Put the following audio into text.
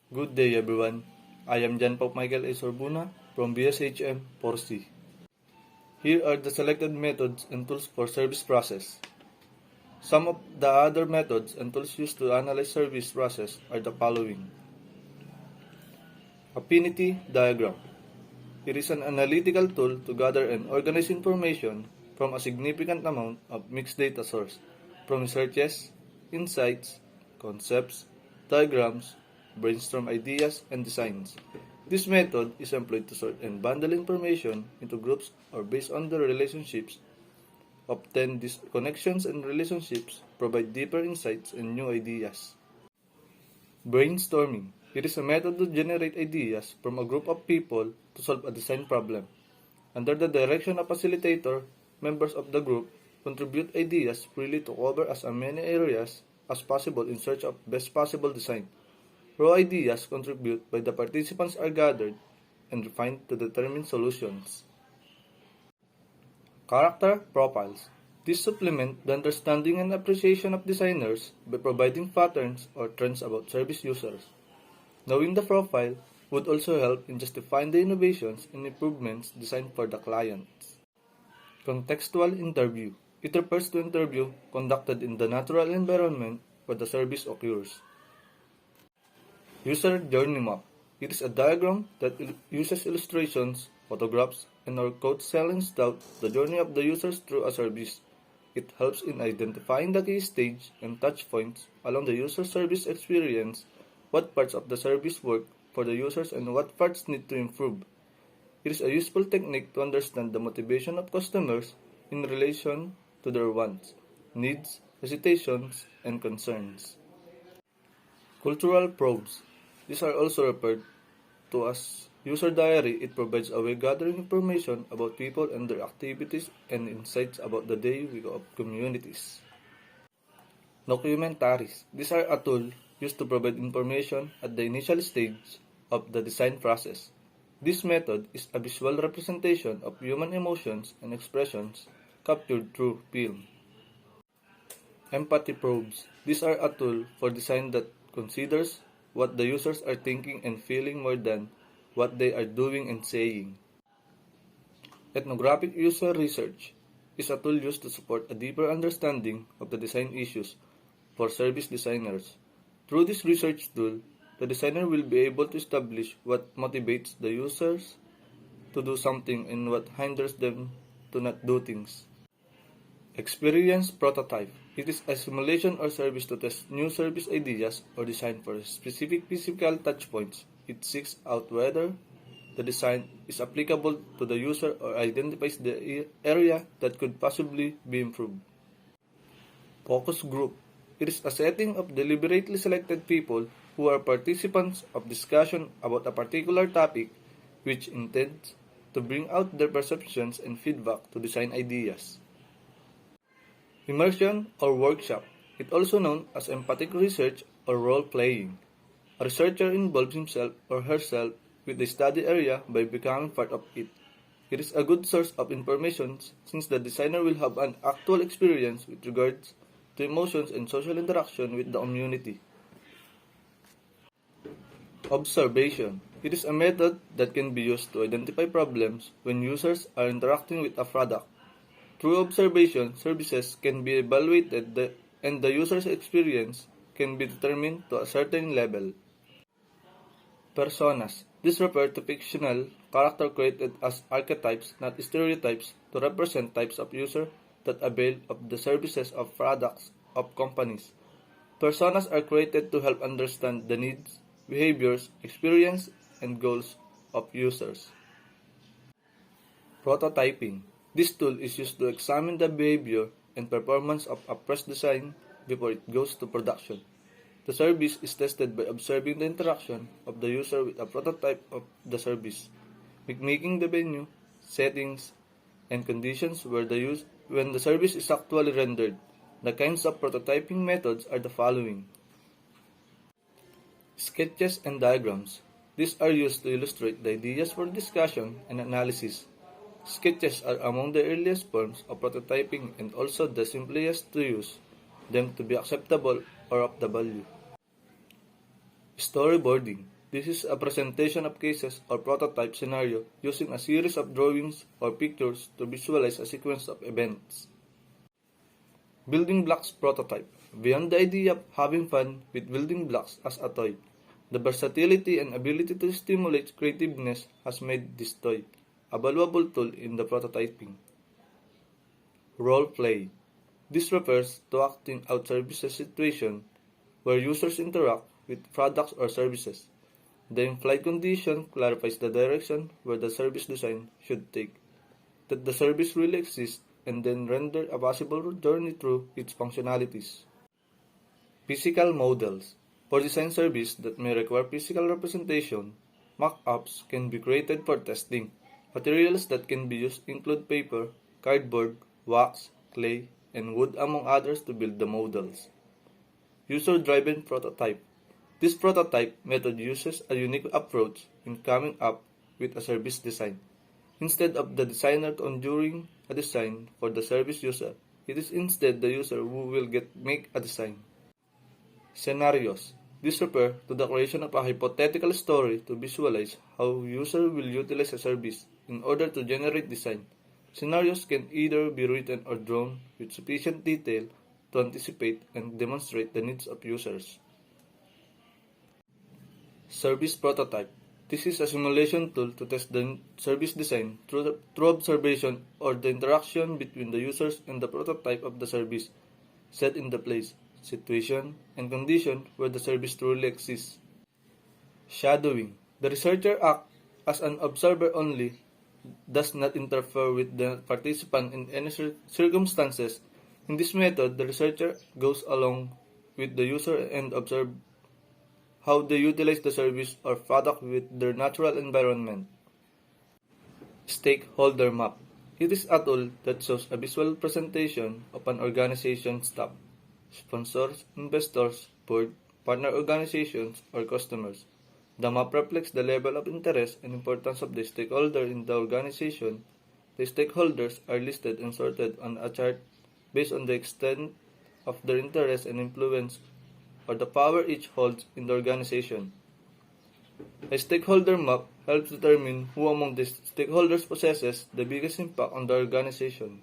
Good day everyone. I am Jan Pop Michael A. Sorbuna from BSHM 4C. Here are the selected methods and tools for service process. Some of the other methods and tools used to analyze service process are the following. Affinity diagram. It is an analytical tool to gather and organize information from a significant amount of mixed data source from researches, insights, concepts, diagrams, brainstorm ideas, and designs. This method is employed to sort and bundle information into groups or based on the relationships. Obtain these connections and relationships provide deeper insights and new ideas. Brainstorming. It is a method to generate ideas from a group of people to solve a design problem. Under the direction of a facilitator, members of the group contribute ideas freely to cover as many areas as possible in search of best possible design. Raw ideas contributed by the participants are gathered and refined to determine solutions. Character profiles. These supplement the understanding and appreciation of designers by providing patterns or trends about service users. Knowing the profile would also help in justifying the innovations and improvements designed for the clients. Contextual interview. It refers to interview conducted in the natural environment where the service occurs. User journey map. It is a diagram that uses illustrations, photographs, and/or quotes challenge out the journey of the users through a service. It helps in identifying the key stage and touch points along the user service experience, what parts of the service work for the users and what parts need to improve. It is a useful technique to understand the motivation of customers in relation to their wants, needs, hesitations, and concerns. Cultural probes. These are also referred to as user diary. It provides a way gathering information about people and their activities and insights about the daily of communities. Documentaries. These are a tool used to provide information at the initial stage of the design process. This method is a visual representation of human emotions and expressions captured through film. Empathy probes. These are a tool for design that considers what the users are thinking and feeling more than what they are doing and saying. Ethnographic user research is a tool used to support a deeper understanding of the design issues for service designers. Through this research tool, the designer will be able to establish what motivates the users to do something and what hinders them to not do things. Experience prototype. It is a simulation or service to test new service ideas or design for specific physical touchpoints. It seeks out whether the design is applicable to the user or identifies the area that could possibly be improved. Focus group. It is a setting of deliberately selected people who are participants of discussion about a particular topic which intends to bring out their perceptions and feedback to design ideas. Immersion or workshop. It also known as empathic research or role-playing. A researcher involves himself or herself with the study area by becoming part of it. It is a good source of information since the designer will have an actual experience with regards to emotions and social interaction with the community. Observation. It is a method that can be used to identify problems when users are interacting with a product. Through observation, services can be evaluated and the user's experience can be determined to a certain level. Personas. These refer to fictional characters created as archetypes, not stereotypes, to represent types of users that avail of the services of products of companies. Personas are created to help understand the needs, behaviors, experience, and goals of users. Prototyping. This tool is used to examine the behavior and performance of a press design before it goes to production. The service is tested by observing the interaction of the user with a prototype of the service, making the venue, settings, and conditions when the service is actually rendered. The kinds of prototyping methods are the following. Sketches and diagrams. These are used to illustrate the ideas for discussion and analysis. Sketches are among the earliest forms of prototyping and also the simplest to use them to be acceptable or of the value. Storyboarding. This is a presentation of cases or prototype scenario using a series of drawings or pictures to visualize a sequence of events. Building blocks prototype. Beyond the idea of having fun with building blocks as a toy, the versatility and ability to stimulate creativeness has made this toy a valuable tool in the prototyping. Role play. This refers to acting out services situation where users interact with products or services. The implied condition clarifies the direction where the service design should take, that the service really exists, and then render a possible journey through its functionalities. Physical models. For design service that may require physical representation, mock-ups can be created for testing. Materials that can be used include paper, cardboard, wax, clay, and wood among others to build the models. User-driven prototype. This prototype method uses a unique approach in coming up with a service design. Instead of the designer conjuring a design for the service user, it is instead the user who will make a design. Scenarios. This refers to the creation of a hypothetical story to visualize how user will utilize a service in order to generate design. Scenarios can either be written or drawn with sufficient detail to anticipate and demonstrate the needs of users. Service prototype. This is a simulation tool to test the service design through observation or the interaction between the users and the prototype of the service, set in the place, situation, and condition where the service truly exists. Shadowing. The researcher acts as an observer only, does not interfere with the participant in any circumstances. In this method, the researcher goes along with the user and observes how they utilize the service or product with their natural environment. Stakeholder map. It is a tool that shows a visual presentation of an organization's staff, sponsors, investors, board, partner organizations, or customers. The map reflects the level of interest and importance of the stakeholder in the organization. The stakeholders are listed and sorted on a chart based on the extent of their interest and influence or the power each holds in the organization. A stakeholder map helps determine who among the stakeholders possesses the biggest impact on the organization.